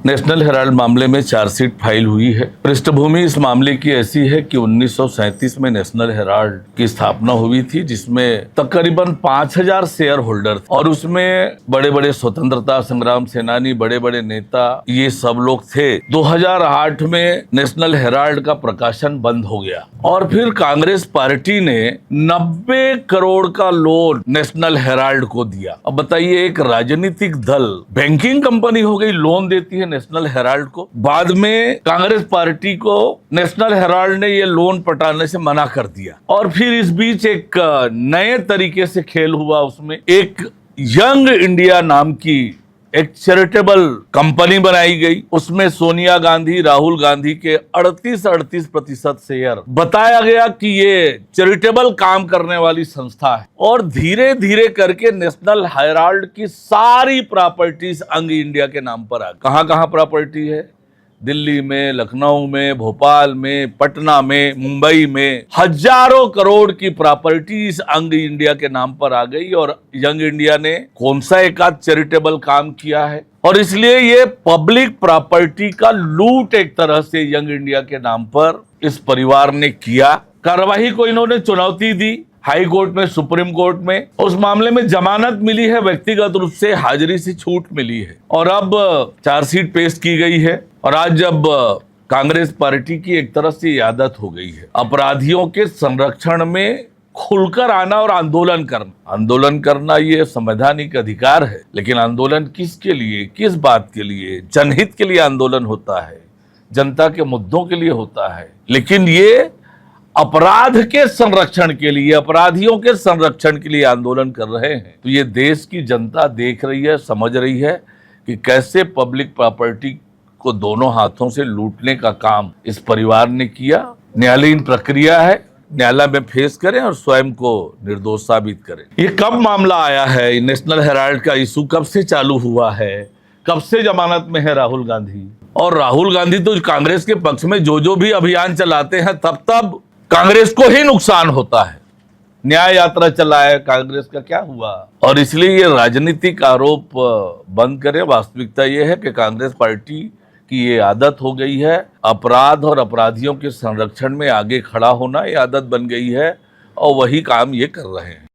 National Herald मामले में chargesheet file हुई है। पृष्ठभूमि इस मामले की ऐसी है कि 1937 में नेशनल हेराल्ड की स्थापना हुई थी, जिसमें तकरीबन 5000 शेयर होल्डर थे और उसमें बड़े बड़े स्वतंत्रता संग्राम सेनानी, बड़े बड़े नेता, ये सब लोग थे। 2008 में नेशनल हेराल्ड का प्रकाशन बंद हो गया और फिर कांग्रेस पार्टी ने 90 करोड़ का लोन नेशनल हेराल्ड को दिया। अब बताइए, एक राजनीतिक दल, बैंकिंग कंपनी हो गई, लोन देती है नेशनल हेराल्ड को। बाद में कांग्रेस पार्टी को नेशनल हेराल्ड ने ये लोन पटाने से मना कर दिया और फिर इस बीच एक नए तरीके से खेल हुआ। उसमें एक यंग इंडिया नाम की एक चैरिटेबल कंपनी बनाई गई। उसमें सोनिया गांधी, राहुल गांधी के 38% शेयर बताया गया कि ये चैरिटेबल काम करने वाली संस्था है और धीरे धीरे करके नेशनल हेराल्ड की सारी प्रॉपर्टीज यंग इंडिया के नाम पर आ गई। कहां प्रॉपर्टी है? दिल्ली में, लखनऊ में, भोपाल में, पटना में, मुंबई में हजारों करोड़ की प्रॉपर्टीज यंग इंडिया के नाम पर आ गई और यंग इंडिया ने कौन सा एक आध चैरिटेबल काम किया है? और इसलिए ये पब्लिक प्रॉपर्टी का लूट एक तरह से यंग इंडिया के नाम पर इस परिवार ने किया। कार्रवाई को इन्होंने चुनौती दी हाई कोर्ट में, सुप्रीम कोर्ट में। उस मामले में जमानत मिली है, व्यक्तिगत रूप से हाजिरी से छूट मिली है और अब चार्जशीट पेश की गई है। और आज जब कांग्रेस पार्टी की एक तरह से आदत हो गई है अपराधियों के संरक्षण में खुलकर आना और आंदोलन करना ये संवैधानिक अधिकार है, लेकिन आंदोलन किसके लिए, किस बात के लिए? जनहित के लिए आंदोलन होता है, जनता के मुद्दों के लिए होता है। लेकिन ये अपराध के संरक्षण के लिए, अपराधियों के संरक्षण के लिए आंदोलन कर रहे हैं। तो ये देश की जनता देख रही है, समझ रही है कि कैसे पब्लिक प्रॉपर्टी को दोनों हाथों से लूटने का काम इस परिवार ने किया। न्यायालयीन प्रक्रिया है, न्यायालय में फेस करें और स्वयं को निर्दोष साबित करें। ये कब मामला आया है? नेशनल हेराल्ड का इशू कब से चालू हुआ है? कब से जमानत में है राहुल गांधी? और राहुल गांधी तो कांग्रेस के पक्ष में जो भी अभियान चलाते हैं तब कांग्रेस को ही नुकसान होता है। न्याय यात्रा चलाए, कांग्रेस का क्या हुआ? और इसलिए ये राजनीतिक आरोप बंद करें। वास्तविकता ये है कि कांग्रेस पार्टी की ये आदत हो गई है, अपराध और अपराधियों के संरक्षण में आगे खड़ा होना ये आदत बन गई है और वही काम ये कर रहे हैं।